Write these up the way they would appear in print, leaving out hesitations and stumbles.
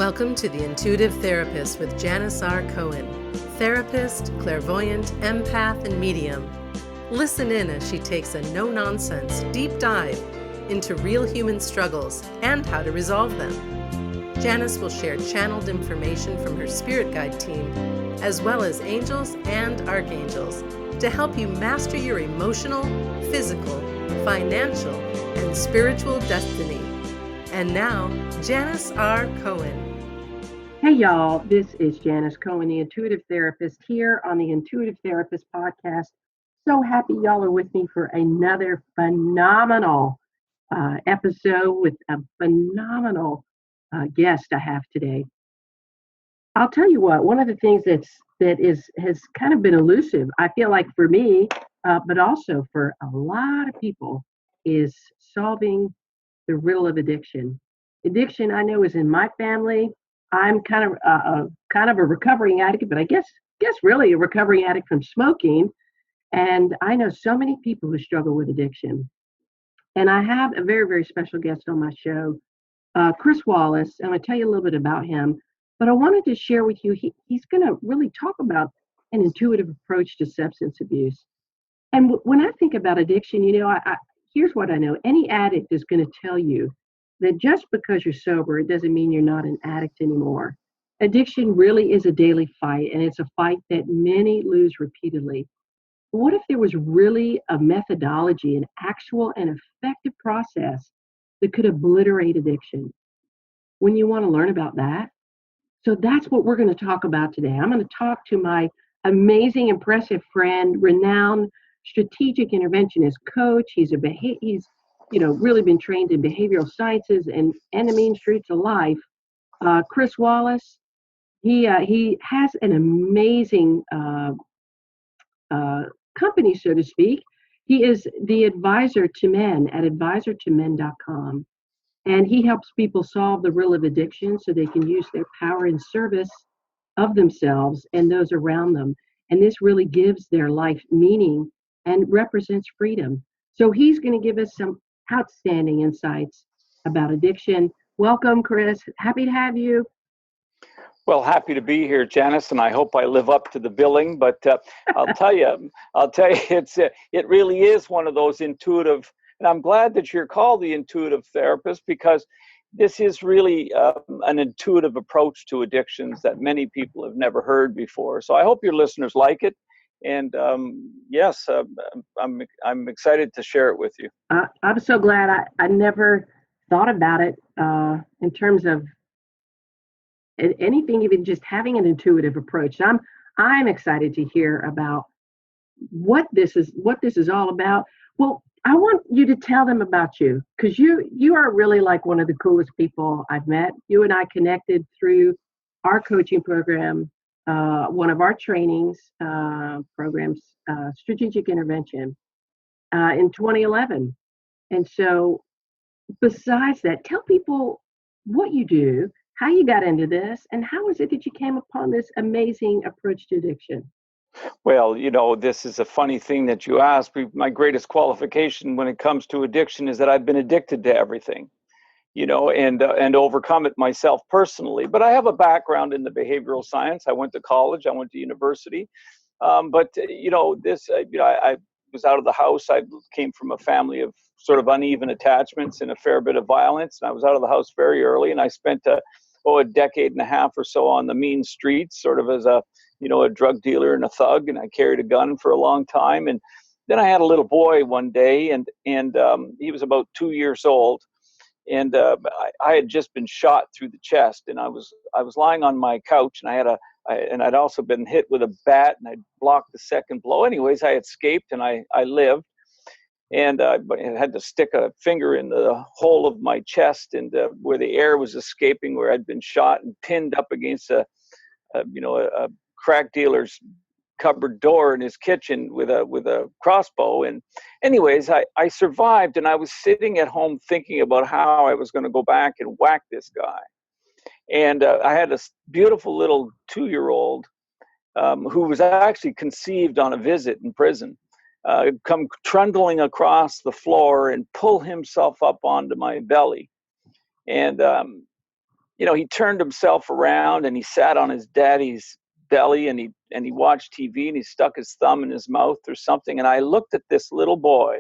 Welcome to The Intuitive Therapist with Janis R. Cohen, therapist, clairvoyant, empath, and medium. Listen in as she takes a no-nonsense, deep dive into real human struggles and how to resolve them. Janis will share channeled information from her spirit guide team, as well as angels and archangels, to help you master your emotional, physical, financial, and spiritual destiny. And now, Janis R. Cohen. Hey y'all, this is Janis Cohen, the Intuitive Therapist, here on the Intuitive Therapist podcast. So happy y'all are with me for another phenomenal episode with a phenomenal guest I have today. I'll tell you what, one of the things has kind of been elusive, I feel like for me, but also for a lot of people, is solving the riddle of addiction. Addiction, I know, is in my family. I'm kind of a recovering addict, but I guess really a recovering addict from smoking. And I know so many people who struggle with addiction. And I have a very, very special guest on my show, Chris Wallace. I'm going to tell you a little bit about him, but I wanted to share with you, he's going to really talk about an intuitive approach to substance abuse. And when I think about addiction, here's what I know. Any addict is going to tell you that just because you're sober, it doesn't mean you're not an addict anymore. Addiction really is a daily fight, and it's a fight that many lose repeatedly. What if there was really a methodology, an actual and effective process that could obliterate addiction? When you want to learn about that? So that's what we're going to talk about today. I'm going to talk to my amazing, impressive friend, renowned strategic interventionist coach. He's really been trained in behavioral sciences and the mean streets of life. Chris Wallace, he has an amazing company, so to speak. He is the advisor to men at advisortomen.com. And he helps people solve the riddle of addiction so they can use their power in service of themselves and those around them. And this really gives their life meaning and represents freedom. So he's going to give us some outstanding insights about addiction. Welcome, Chris. Happy to have you. Well, happy to be here, Janis, and I hope I live up to the billing. But I'll tell you, it really is one of those intuitive. And I'm glad that you're called the intuitive therapist, because this is really an intuitive approach to addictions that many people have never heard before. So I hope your listeners like it. And yes, I'm excited to share it with you. I'm so glad. I never thought about it in terms of anything, even just having an intuitive approach. I'm excited to hear about what this is all about. Well, I want you to tell them about you, because you are really like one of the coolest people I've met. You and I connected through our coaching program. One of our trainings programs, strategic intervention, in 2011. And so besides that, tell people what you do, how you got into this, and how is it that you came upon this amazing approach to addiction? Well, this is a funny thing that you asked. My greatest qualification when it comes to addiction is that I've been addicted to everything. And overcome it myself personally. But I have a background in the behavioral science. I went to college, I went to university. I was out of the house. I came from a family of sort of uneven attachments and a fair bit of violence. And I was out of the house very early, and I spent a decade and a half or so on the mean streets, sort of as a drug dealer and a thug. And I carried a gun for a long time. And then I had a little boy one day, and he was about 2 years old. And I had just been shot through the chest, and I was lying on my couch, and I'd also been hit with a bat, and I'd blocked the second blow. Anyways, I escaped, and I lived, and I had to stick a finger in the hole of my chest, and where the air was escaping, where I'd been shot, and pinned up against a crack dealer's cupboard door in his kitchen with a crossbow. And anyways, I survived, and I was sitting at home thinking about how I was going to go back and whack this guy. And I had a beautiful little 2-year-old who was actually conceived on a visit in prison, come trundling across the floor and pull himself up onto my belly. And he turned himself around and he sat on his daddy's belly and he watched TV and he stuck his thumb in his mouth or something. And I looked at this little boy,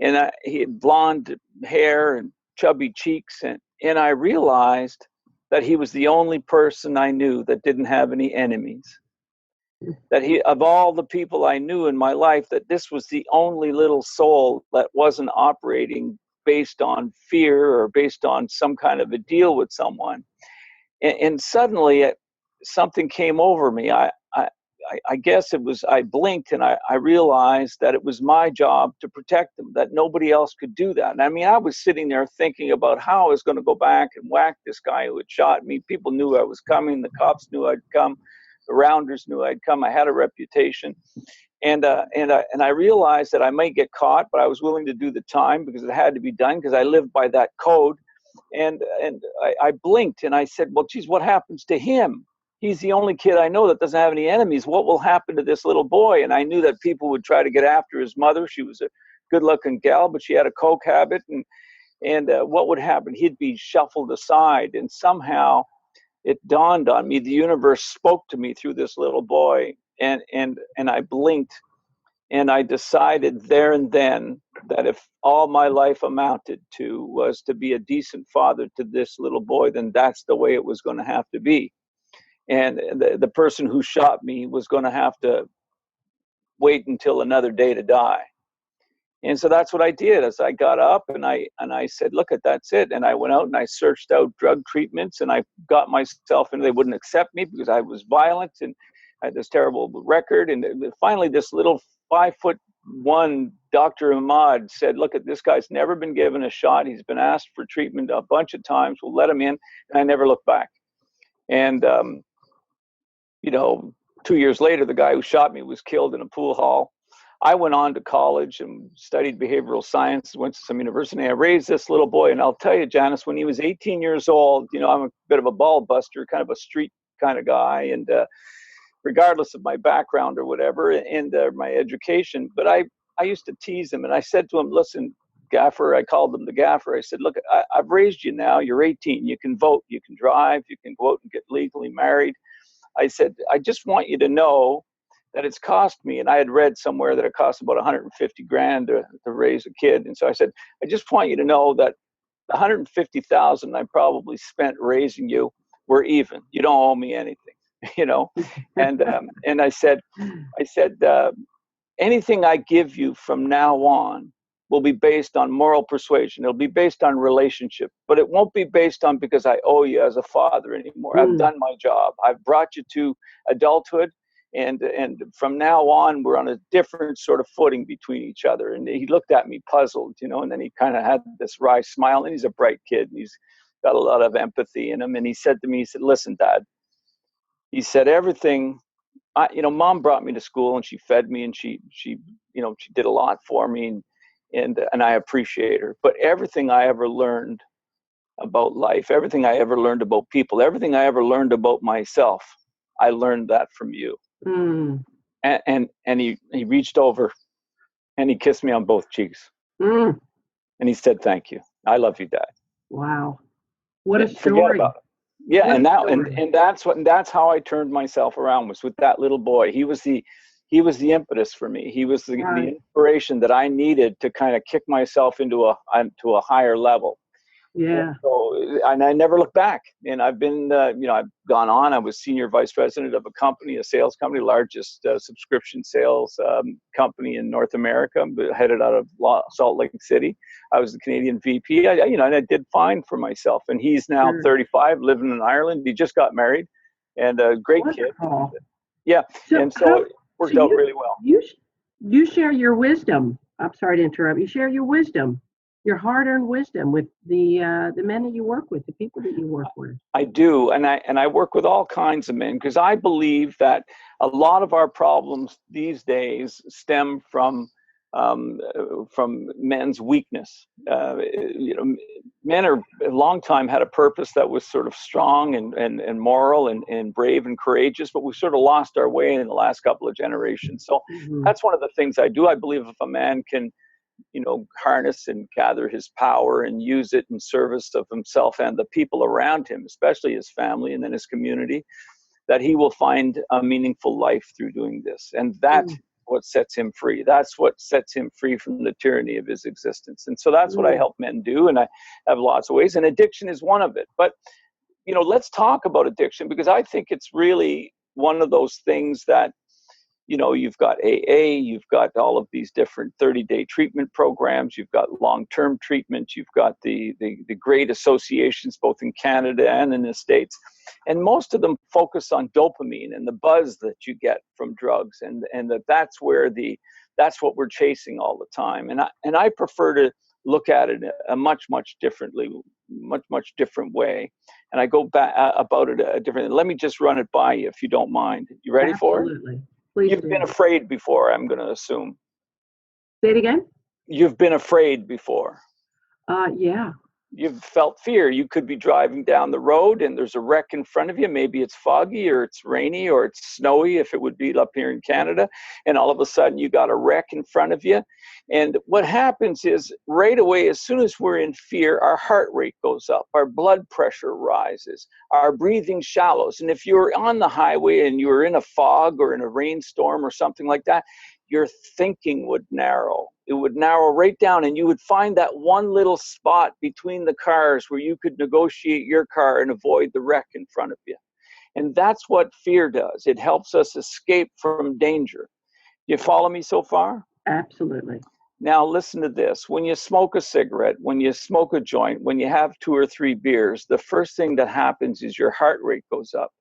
and he had blonde hair and chubby cheeks, and I realized that he was the only person I knew that didn't have any enemies. That of all the people I knew in my life, that this was the only little soul that wasn't operating based on fear or based on some kind of a deal with someone. And suddenly something came over me. I guess it was, I blinked and I realized that it was my job to protect them, that nobody else could do that. And I mean, I was sitting there thinking about how I was going to go back and whack this guy who had shot me. People knew I was coming. The cops knew I'd come. The rounders knew I'd come. I had a reputation. And I realized that I might get caught, but I was willing to do the time because it had to be done because I lived by that code. And I blinked and I said, well, geez, what happens to him? He's the only kid I know that doesn't have any enemies. What will happen to this little boy? And I knew that people would try to get after his mother. She was a good-looking gal, but she had a coke habit. And what would happen? He'd be shuffled aside. And somehow it dawned on me, the universe spoke to me through this little boy. And I blinked. And I decided there and then that if all my life amounted to was to be a decent father to this little boy, then that's the way it was going to have to be. And the person who shot me was going to have to wait until another day to die. And so that's what I did. As I got up and I said, look, that's it. And I went out and I searched out drug treatments and I got myself in. They wouldn't accept me because I was violent and I had this terrible record. And finally, this little 5'1" Dr. Ahmad said, look, this guy's never been given a shot. He's been asked for treatment a bunch of times. We'll let him in. And I never looked back. And, 2 years later, the guy who shot me was killed in a pool hall. I went on to college and studied behavioral science, went to some university. I raised this little boy. And I'll tell you, Janis, when he was 18 years old, I'm a bit of a ball buster, kind of a street kind of guy. And regardless of my background or whatever, and my education, but I used to tease him. And I said to him, listen, Gaffer, I called him the Gaffer. I said, look, I've raised you now. You're 18. You can vote. You can drive. You can go out and get legally married. I said, I just want you to know that it's cost me. And I had read somewhere that it costs about 150 grand to raise a kid. And so I said, I just want you to know that the 150,000 I probably spent raising you, we're even. You don't owe me anything, And I said, anything I give you from now on will be based on moral persuasion. It'll be based on relationship, but it won't be based on because I owe you as a father anymore. I've done my job. I've brought you to adulthood. And from now on, we're on a different sort of footing between each other. And he looked at me puzzled, and then he kind of had this wry smile. And he's a bright kid. And he's got a lot of empathy in him. And he said to me, he said, listen, Dad, he said, everything, Mom brought me to school and she fed me and she did a lot for me. And I appreciate her. But everything I ever learned about life, everything I ever learned about people, everything I ever learned about myself, I learned that from you. And he reached over and he kissed me on both cheeks. And he said, thank you. I love you, Dad. Wow. What a story. Forget about it. Yeah, and that's how I turned myself around, was with that little boy. He was the impetus for me. He was the inspiration that I needed to kind of kick myself into a higher level. Yeah. And I never looked back. And I've been, I've gone on. I was senior vice president of a company, a sales company, largest subscription sales company in North America, headed out of Salt Lake City. I was the Canadian VP. And I did fine for myself. And he's now 35, living in Ireland. He just got married, and a great Wonderful. Kid. Yeah. So it worked out really well. You share your wisdom. I'm sorry to interrupt. You share your wisdom, your hard-earned wisdom, with the men that you work with, the people that you work with. I do, and I work with all kinds of men, because I believe that a lot of our problems these days stem from men's weakness. Men are a long time had a purpose that was sort of strong and moral and brave and courageous, but we sort of lost our way in the last couple of generations. So that's one of the things I do. I believe if a man can harness and gather his power and use it in service of himself and the people around him, especially his family and then his community, that he will find a meaningful life through doing this. And that's what sets him free. That's what sets him free from the tyranny of his existence. And so that's what I help men do. And I have lots of ways. And addiction is one of it. But, let's talk about addiction, because I think it's really one of those things that, you've got AA, you've got all of these different 30-day treatment programs, you've got long-term treatment, you've got the great associations both in Canada and in the States. And most of them focus on dopamine and the buzz that you get from drugs, and that's what we're chasing all the time. And I prefer to look at it a much different way. And I go back about it differently. Let me just run it by you, if you don't mind. You ready for it? Absolutely. Please You've do. been afraid before, I'm going to assume. Say it again? You've been afraid before. Yeah. You've felt fear. You could be driving down the road and there's a wreck in front of you. Maybe it's foggy or it's rainy or it's snowy, if it would be up here in Canada. And all of a sudden you got a wreck in front of you. And what happens is right away, as soon as we're in fear, our heart rate goes up, our blood pressure rises, our breathing shallows. And if you're on the highway and you're in a fog or in a rainstorm or something like that, your thinking would narrow. It would narrow right down, and you would find that one little spot between the cars where you could negotiate your car and avoid the wreck in front of you. And that's what fear does. It helps us escape from danger. You follow me so far? Absolutely. Now listen to this. When you smoke a cigarette, when you smoke a joint, when you have 2 or 3 beers, the first thing that happens is your heart rate goes up.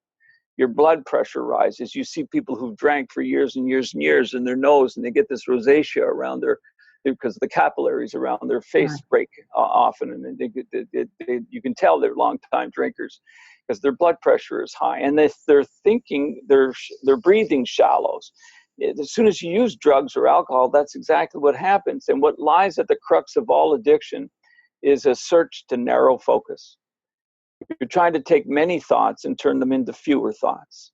Your blood pressure rises. You see people who've drank for years and years and years in their nose, and they get this rosacea around because the capillaries around their face break often, and you can tell they're long-time drinkers because their blood pressure is high, and they're thinking, their breathing shallows. As soon as you use drugs or alcohol, that's exactly what happens. And what lies at the crux of all addiction is a search to narrow focus. You're trying to take many thoughts and turn them into fewer thoughts.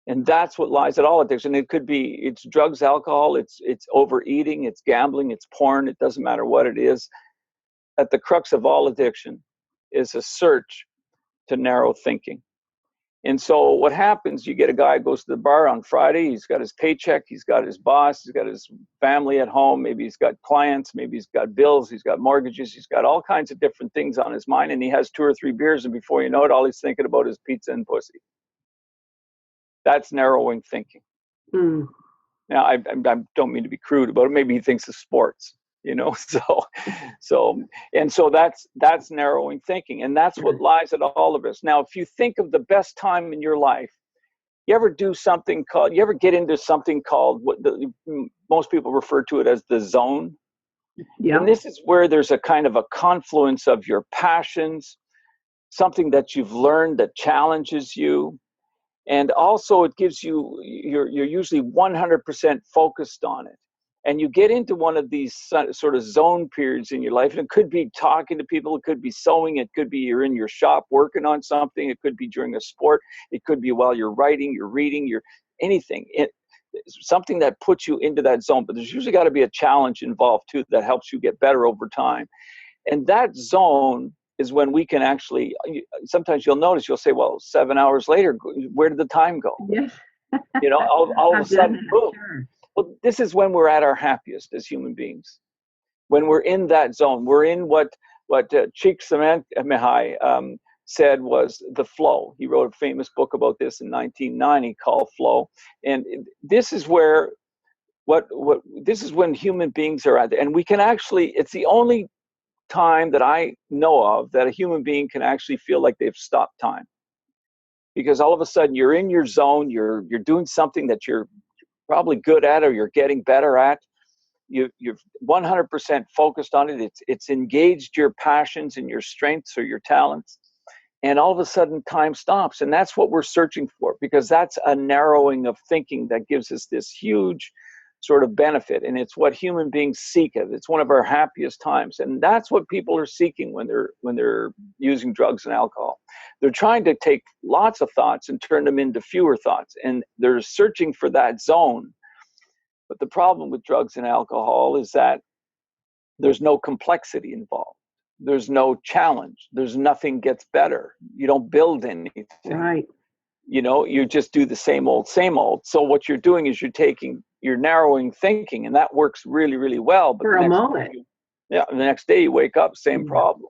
And that's what lies at all addiction. It's drugs, alcohol, it's overeating, it's gambling, it's porn, it doesn't matter what it is. At the crux of all addiction is a search to narrow thinking. And so what happens, you get a guy who goes to the bar on Friday, he's got his paycheck, he's got his boss, he's got his family at home, maybe he's got clients, maybe he's got bills, he's got mortgages, he's got all kinds of different things on his mind, and he has 2 or 3 beers, and before you know it, all he's thinking about is pizza and pussy. That's narrowing thinking. Now, I don't mean to be crude about it. Maybe he thinks of sports, So that's narrowing thinking, and that's what lies at all of us. Now, if you think of the best time in your life, you ever get into something called what most people refer to it as the zone? Yeah. And this is where there's a kind of a confluence of your passions, something that you've learned that challenges you. And also it gives you're usually 100% focused on it. And you get into one of these sort of zone periods in your life. And it could be talking to people. It could be sewing. It could be you're in your shop working on something. It could be during a sport. It could be while you're writing, you're reading, you're anything. Something that puts you into that zone. But there's usually got to be a challenge involved too that helps you get better over time. And that zone is when we can actually, sometimes you'll notice, you'll say, well, 7 hours later, where did the time go? Yes. All of a sudden, boom. Sure. Well, this is when we're at our happiest as human beings. When we're in that zone, we're in what Csikszentmihalyi said was the flow. He wrote a famous book about this in 1990 called Flow. And this is where, this is when human beings are at. And we can actually, it's the only time that I know of that a human being can actually feel like they've stopped time, because all of a sudden you're in your zone, you're doing something that you're probably good at or you're getting better at. You're 100% focused on it. It's engaged your passions and your strengths or your talents, and all of a sudden time stops. And that's what we're searching for, because that's a narrowing of thinking that gives us this huge sort of benefit, and it's what human beings seek. It's one of our happiest times, and that's what people are seeking when they're using drugs and alcohol. They're trying to take lots of thoughts and turn them into fewer thoughts, and they're searching for that zone. But the problem with drugs and alcohol is that there's no complexity involved. There's no challenge. There's nothing gets better. You don't build anything. Right. You just do the same old, same old. So what you're doing is you're narrowing thinking, and that works really, really well. But For a moment. The next day you wake up, same Yeah. problem.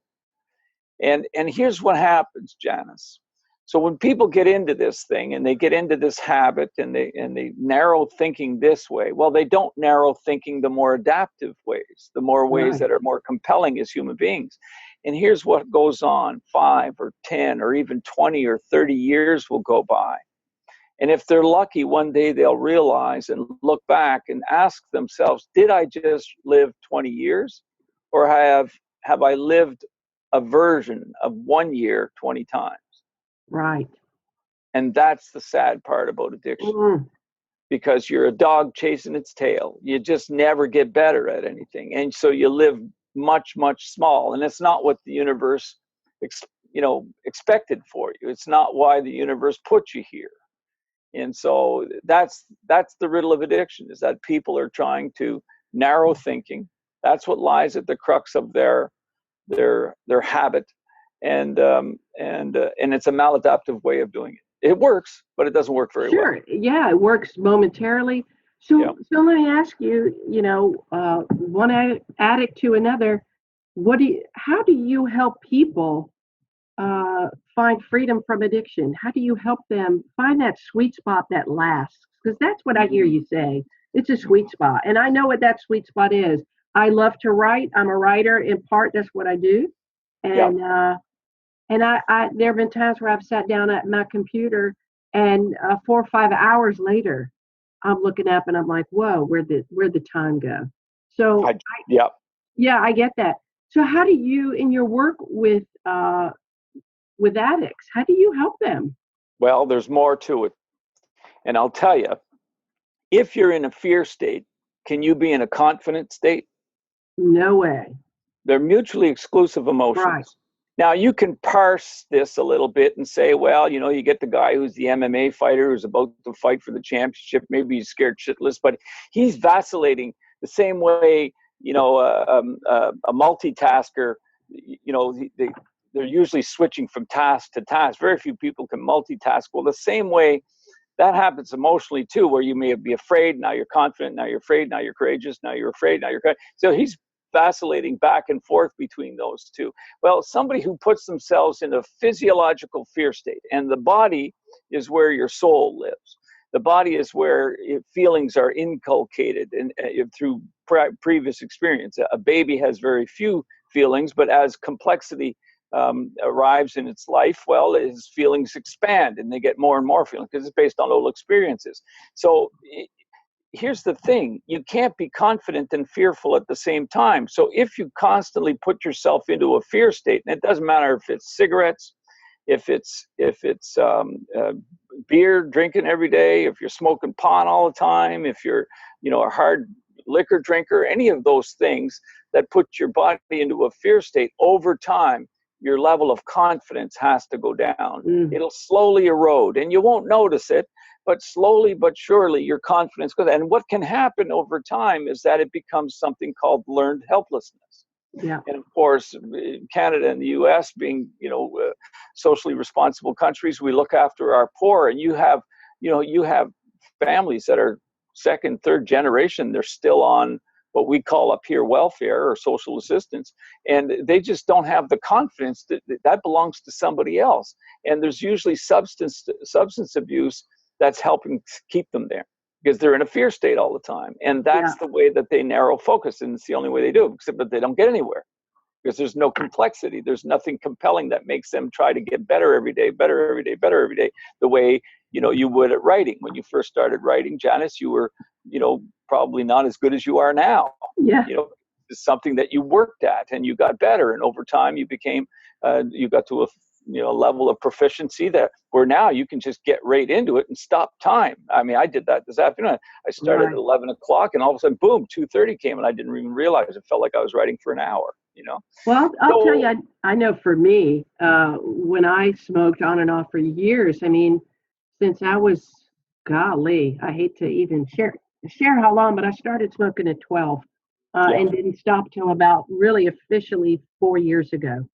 And here's what happens, Janice. So when people get into this thing and they get into this habit and they narrow thinking this way, well, they don't narrow thinking the more adaptive ways, the more ways that are more compelling as human beings. And here's what goes on: 5 or 10 or even 20 or 30 years will go by. And if they're lucky, one day they'll realize and look back and ask themselves, did I just live 20 years? Or have I lived a version of 1 year 20 times? Right. And that's the sad part about addiction, because you're a dog chasing its tail. You just never get better at anything. And so you live much, much small. And it's not what the universe, expected for you. It's not why the universe put you here. And so that's the riddle of addiction, is that people are trying to narrow thinking. That's what lies at the crux of their habit. And it's a maladaptive way of doing it. It works, but it doesn't work very well. Sure. Yeah, it works momentarily. So let me ask you, one addict to another, how do you help people find freedom from addiction? How do you help them find that sweet spot that lasts? Because that's what I hear you say. It's a sweet spot. And I know what that sweet spot is. I love to write. I'm a writer. In part, that's what I do. And I there have been times where I've sat down at my computer and 4 or 5 hours later, I'm looking up and I'm like, whoa, where'd the time go? So I get that. So how do you, in your work with addicts, how do you help them? Well, there's more to it. And I'll tell you, if you're in a fear state, can you be in a confident state? No way. They're mutually exclusive emotions. Right. Now, you can parse this a little bit and say, well, you get the guy who's the MMA fighter who's about to fight for the championship. Maybe he's scared shitless, but he's vacillating the same way, a multitasker, they're usually switching from task to task. Very few people can multitask. Well, the same way that happens emotionally too, where you may be afraid, now you're confident, now you're afraid, now you're courageous, now you're afraid, now you're courageous. So he's vacillating back and forth between those two. Well, somebody who puts themselves in a physiological fear state, and the body is where your soul lives. The body is where feelings are inculcated through previous experience. A baby has very few feelings, but as complexity arrives in its life, well, his feelings expand and they get more and more feelings because it's based on old experiences. So here's the thing: you can't be confident and fearful at the same time. So if you constantly put yourself into a fear state, and it doesn't matter if it's cigarettes, if it's beer drinking every day, if you're smoking pot all the time, if you're a hard liquor drinker, any of those things that put your body into a fear state, over time your level of confidence has to go down. It'll slowly erode, and you won't notice it, but slowly but surely your confidence goes. And what can happen over time is that it becomes something called learned helplessness. Yeah. And of course, Canada and the US being, socially responsible countries, we look after our poor, and you have families that are second, third generation, they're still on what we call up here welfare or social assistance, and they just don't have the confidence that belongs to somebody else. And there's usually substance abuse that's helping keep them there, because they're in a fear state all the time. And that's the way that they narrow focus, and it's the only way they do it, but they don't get anywhere because there's no complexity. There's nothing compelling that makes them try to get better every day, better every day, better every day, the way you would at writing. When you first started writing, Janice, you were probably not as good as you are now. It's something that you worked at and you got better, and over time you became you got to a level of proficiency where now you can just get right into it and stop time. I mean, I did that this afternoon. I started at 11 o'clock and all of a sudden, boom, 2:30 came, and I didn't even realize it. Felt like I was writing for an hour. Well, I'll tell you, I know for me, when I smoked on and off for years, I mean, since I was, golly, I hate to even share how long, but I started smoking at 12. and didn't stop till about really officially 4 years ago.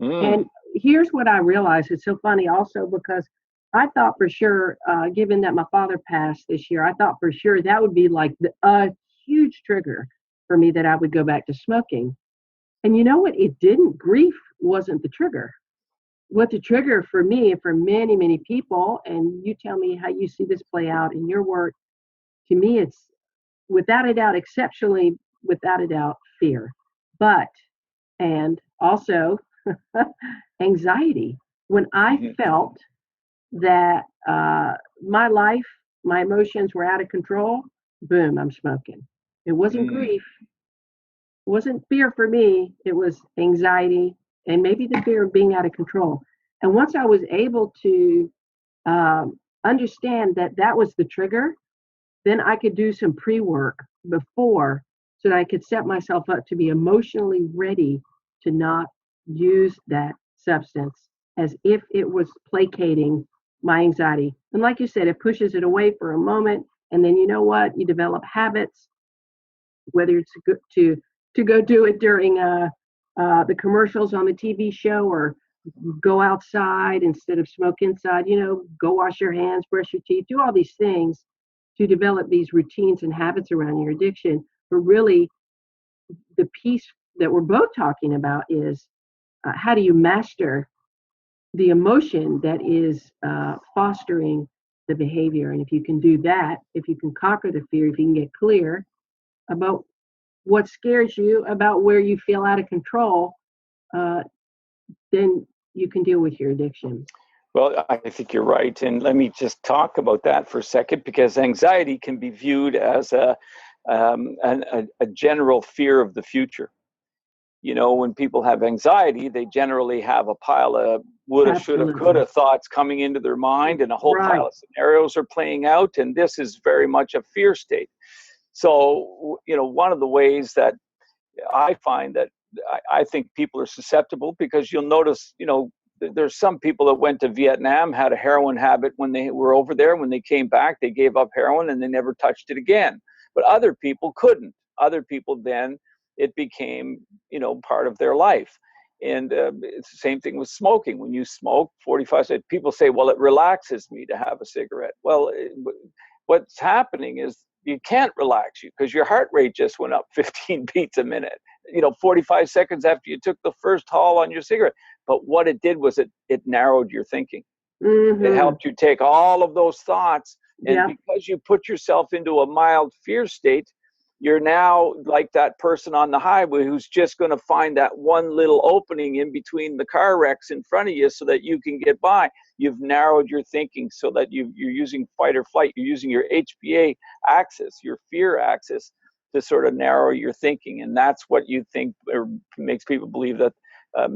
And here's what I realized. It's so funny also because I thought for sure, given that my father passed this year, I thought for sure that would be like a huge trigger for me that I would go back to smoking. And you know what? It didn't. Grief wasn't the trigger. What the trigger for me and for many, many people, and you tell me how you see this play out in your work, to me, it's without a doubt, exceptionally, without a doubt, fear. But, and also anxiety. When I felt that my life, my emotions were out of control, boom, I'm smoking. It wasn't grief. It wasn't fear for me. It was anxiety and maybe the fear of being out of control. And once I was able to understand that that was the trigger, then I could do some pre-work before so that I could set myself up to be emotionally ready to not use that substance as if it was placating my anxiety. And like you said, it pushes it away for a moment. And then you know what? You develop habits, whether it's to go do it during the commercials on the TV show or go outside instead of smoke inside, go wash your hands, brush your teeth, do all these things to develop these routines and habits around your addiction. But really, the piece that we're both talking about is how do you master the emotion that is fostering the behavior? And if you can do that, if you can conquer the fear, if you can get clear about what scares you, about where you feel out of control, then you can deal with your addiction. Well, I think you're right. And let me just talk about that for a second, because anxiety can be viewed as a general fear of the future. When people have anxiety, they generally have a pile of woulda, shoulda, coulda thoughts coming into their mind, and a whole pile of scenarios are playing out. And this is very much a fear state. So, one of the ways that I find that I think people are susceptible, because you'll notice, there's some people that went to Vietnam, had a heroin habit when they were over there. When they came back, they gave up heroin and they never touched it again. But other people couldn't. Other people then, it became, part of their life. And it's the same thing with smoking. When you smoke, 45, people say, well, it relaxes me to have a cigarette. Well, what's happening is you can't relax you because your heart rate just went up 15 beats a minute, 45 seconds after you took the first haul on your cigarette. But what it did was it narrowed your thinking. It helped you take all of those thoughts. And because you put yourself into a mild fear state, you're now like that person on the highway who's just going to find that one little opening in between the car wrecks in front of you so that you can get by. You've narrowed your thinking so that you're using fight or flight. You're using your HPA axis, your fear axis, to sort of narrow your thinking. And that's what you think makes people believe that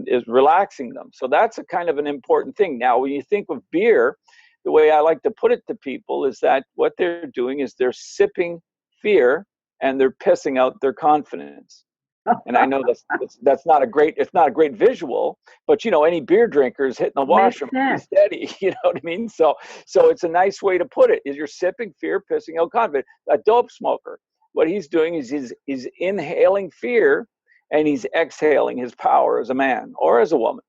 is relaxing them. So that's a kind of an important thing. Now, when you think of beer, the way I like to put it to people is that what they're doing is they're sipping fear and they're pissing out their confidence. And I know that's not a great, it's not a great visual, but any beer drinker is hitting the washroom pretty steady, you know what I mean? So it's a nice way to put it, is you're sipping fear, pissing out confidence. A dope smoker, what he's doing is he's inhaling fear and he's exhaling his power as a man or as a woman,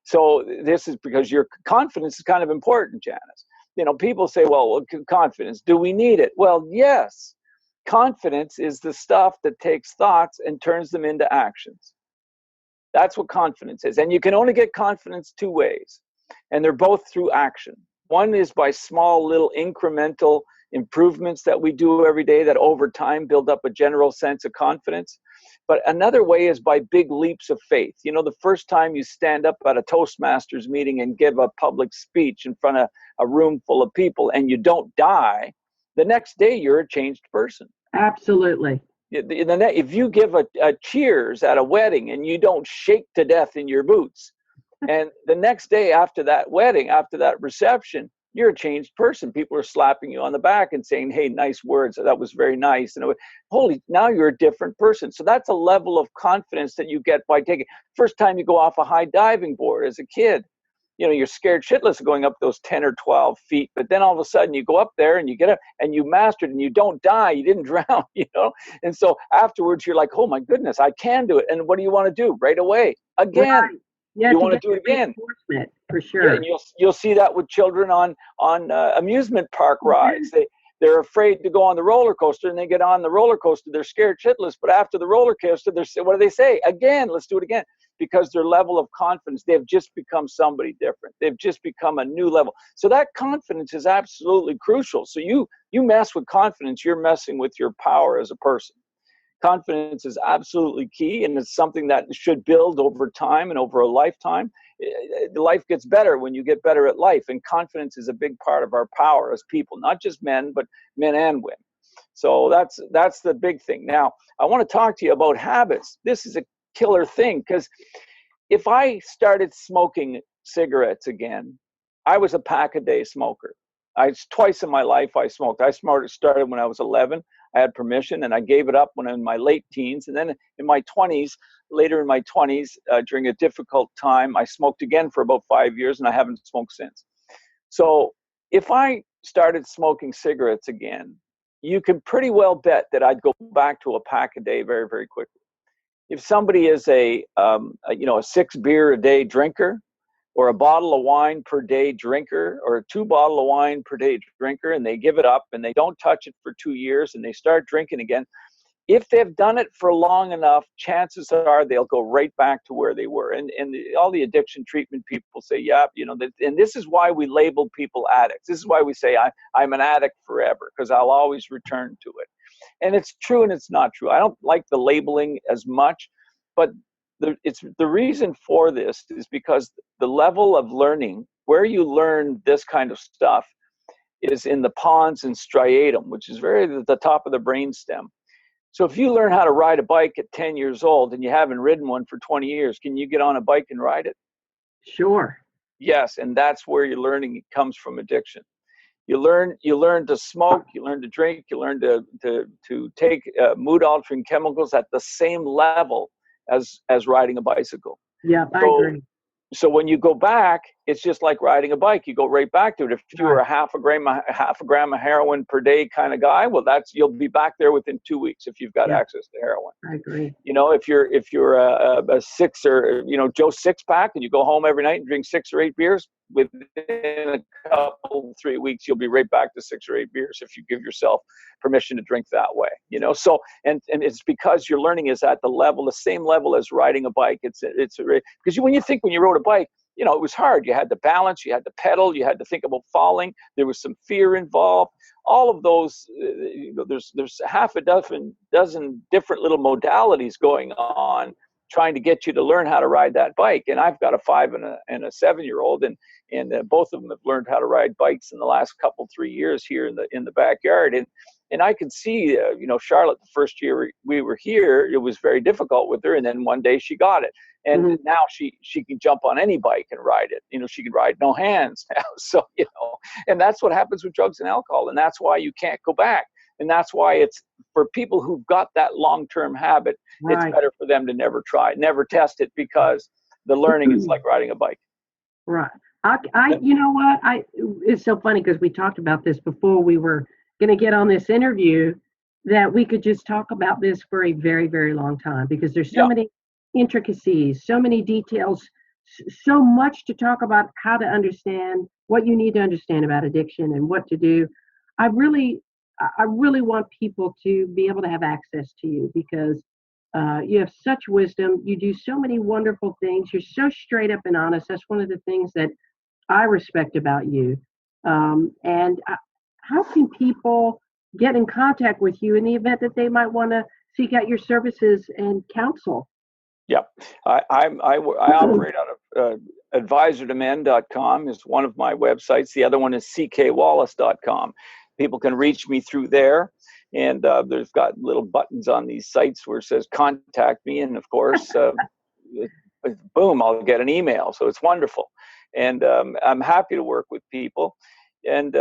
So this is because your confidence is kind of important, Janice. People say, well, confidence, do we need it? Well, yes. Confidence is the stuff that takes thoughts and turns them into actions. That's what confidence is. And you can only get confidence two ways. And they're both through action. One is by small little incremental improvements that we do every day that over time build up a general sense of confidence. But another way is by big leaps of faith. The first time you stand up at a Toastmasters meeting and give a public speech in front of a room full of people and you don't die, the next day you're a changed person. Absolutely. If you give a cheers at a wedding and you don't shake to death in your boots, and the next day after that wedding, after that reception, you're a changed person. People are slapping you on the back and saying, hey, nice words. That was very nice. And now you're a different person. So that's a level of confidence that you get by taking. First time you go off a high diving board as a kid, you're scared shitless of going up those 10 or 12 feet, but then all of a sudden you go up there and you get up and you mastered and you don't die, you didn't drown, And so afterwards you're like, oh my goodness, I can do it. And what do you want to do right away? Again, Right. Yeah, you to want to get do it the again. reinforcement, for Yeah, sure. and you'll see that with children on amusement park rides. They're afraid to go on the roller coaster, and they get on the roller coaster. They're scared shitless, but after the roller coaster, what do they say? Again, let's do it again, because their level of confidence, they've just become somebody different. They've just become a new level. So that confidence is absolutely crucial. So you mess with confidence, you're messing with your power as a person. Confidence is absolutely key, and it's something that should build over time and over a lifetime. Life gets better when you get better at life, and confidence is a big part of our power as people, not just men, but men and women. So that's the big thing. Now, I want to talk to you about habits. This is a killer thing, because if I started smoking cigarettes again, I was a pack-a-day smoker. Twice in my life I smoked. I started when I was 11. I had permission, and I gave it up when in my late teens. And then in my 20s, later in my 20s, during a difficult time, I smoked again for about 5 years, and I haven't smoked since. So if I started smoking cigarettes again, you can pretty well bet that I'd go back to a pack a day very, very quickly. If somebody is a 6 beer a day drinker, or a bottle of wine per day drinker, or a 2 bottle of wine per day drinker, and they give it up and they don't touch it for 2 years and they start drinking again, if they've done it for long enough, chances are they'll go right back to where they were. And all the addiction treatment people say, yeah, and this is why we label people addicts. This is why we say I'm an addict forever, because I'll always return to it. And it's true and it's not true. I don't like the labeling as much, but the reason for this is because the level of learning, where you learn this kind of stuff, is in the pons and striatum, which is very at the top of the brainstem. So if you learn how to ride a bike at 10 years old and you haven't ridden one for 20 years, can you get on a bike and ride it? Sure. Yes, and that's where your learning comes from addiction. You learn to smoke, you learn to drink, you learn to take mood altering chemicals at the same level as riding a bicycle. Yeah, I agree. So when you go back, it's just like riding a bike. You go right back to it. If you were a half a gram of heroin per day kind of guy, well, you'll be back there within 2 weeks if you've got access to heroin. I agree. If you're a six or Joe six pack, and you go home every night and drink 6 or 8 beers, within a couple 3 weeks you'll be right back to 6 or 8 beers if you give yourself permission to drink that way. So and it's because your learning is at the same level as riding a bike. It's because when you rode a bike, it was hard. You had to balance, you had to pedal, you had to think about falling. There was some fear involved. All of those, there's half a dozen different little modalities going on, trying to get you to learn how to ride that bike. And I've got a 5 and a 7-year-old, and both of them have learned how to ride bikes in the last 3 years here in the backyard. And I could see, Charlotte, the first year we were here, it was very difficult with her. And then one day she got it. And now she can jump on any bike and ride it. She can ride no hands now. So, and that's what happens with drugs and alcohol. And that's why you can't go back. And that's why it's for people who've got that long-term habit, It's better for them to never test it, because the learning is like riding a bike. Right. It's so funny because we talked about this before we were going to get on this interview, that we could just talk about this for a very, very long time, because there's so many intricacies, so many details, so much to talk about, how to understand what you need to understand about addiction and what to do. I really want people to be able to have access to you, because you have such wisdom. You do so many wonderful things. You're so straight up and honest. That's one of the things that I respect about you. How can people get in contact with you in the event that they might want to seek out your services and counsel? Yeah, I operate out of advisortomen.com is one of my websites. The other one is ckwallace.com. People can reach me through there. And there's got little buttons on these sites where it says contact me. And of course, boom, I'll get an email. So it's wonderful. And I'm happy to work with people. And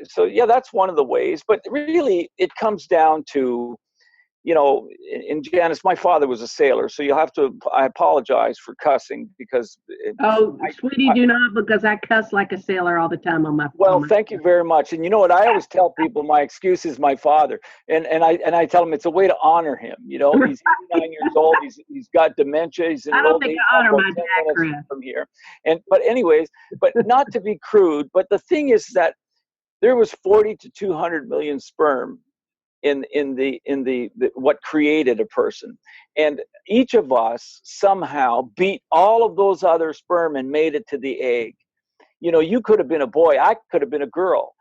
so, yeah, that's one of the ways. But really, it comes down to, in Janice, my father was a sailor, so I apologize for cussing because. Sweetie, do not, because I cuss like a sailor all the time on my. Well, thank you very much. And you know what? I always tell people my excuse is my father, and I tell them it's a way to honor him. He's 89 years old. He's got dementia. He's in I an don't old think age. I honor my dad, Chris. From here, but anyways, but not to be crude. But the thing is that there was 40 to 200 million sperm in the what created a person, and each of us somehow beat all of those other sperm and made it to the egg. You could have been a boy, I could have been a girl,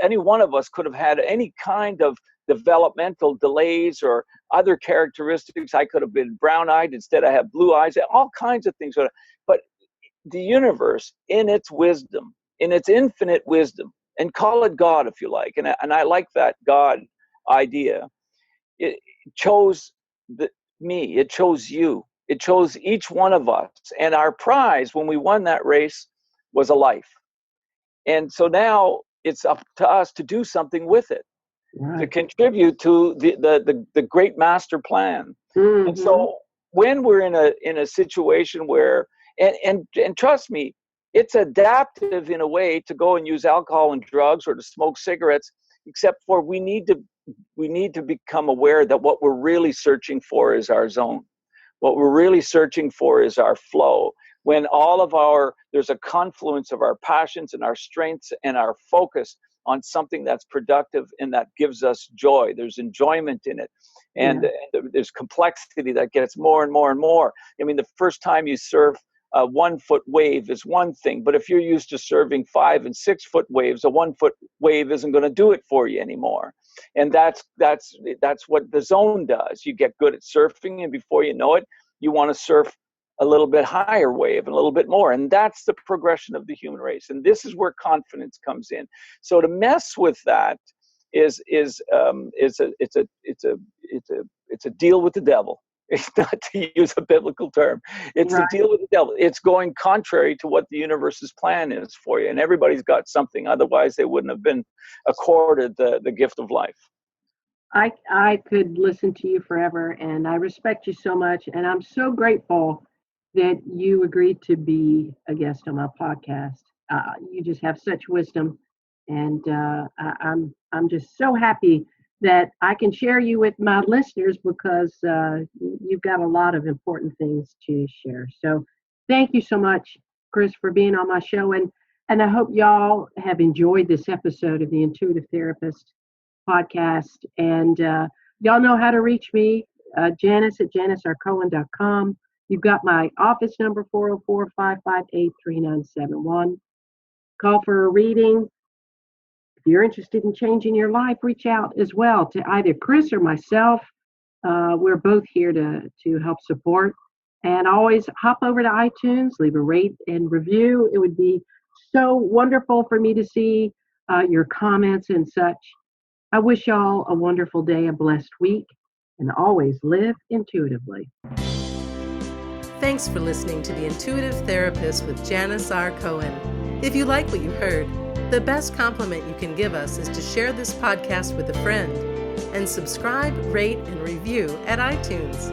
any one of us could have had any kind of developmental delays or other characteristics. I could have been brown-eyed, instead I have blue eyes, all kinds of things. But the universe, in its wisdom, in its infinite wisdom, and call it God if you like, and I like that God idea, it chose me, it chose you, it chose each one of us, and our prize when we won that race was a life. And so now it's up to us to do something with it, right, to contribute to the great master plan. Mm-hmm. And so when we're in a situation where, and trust me, it's adaptive in a way to go and use alcohol and drugs or to smoke cigarettes, except for we need to become aware that what we're really searching for is our zone. What we're really searching for is our flow. When there's a confluence of our passions and our strengths and our focus on something that's productive and that gives us joy. There's enjoyment in it. And there's complexity that gets more and more and more. I mean, the first time you surf a 1 foot wave is one thing, but if you're used to surfing 5 and 6 foot waves, a 1 foot wave isn't going to do it for you anymore. And that's what the zone does. You get good at surfing, and before you know it, you want to surf a little bit higher wave and a little bit more. And that's the progression of the human race. And this is where confidence comes in. So to mess with that is a deal with the devil. It's not to use a biblical term. It's right. A deal with the devil. It's going contrary to what the universe's plan is for you. And everybody's got something. Otherwise, they wouldn't have been accorded the gift of life. I could listen to you forever, and I respect you so much. And I'm so grateful that you agreed to be a guest on my podcast. You just have such wisdom. And I'm just so happy that I can share you with my listeners, because you've got a lot of important things to share. So thank you so much, Chris, for being on my show. And I hope y'all have enjoyed this episode of the Intuitive Therapist podcast. And y'all know how to reach me, Janis at janisrcohen.com. You've got my office number, 404-558-3971. Call for a reading. If you're interested in changing your life, reach out as well to either Chris or myself. We're both here to help support. And always hop over to iTunes, leave a rate and review. It would be so wonderful for me to see your comments and such. I wish y'all a wonderful day, a blessed week, and always live intuitively. Thanks for listening to The Intuitive Therapist with Janis R. Cohen. If you like what you heard, the best compliment you can give us is to share this podcast with a friend and subscribe, rate, and review at iTunes.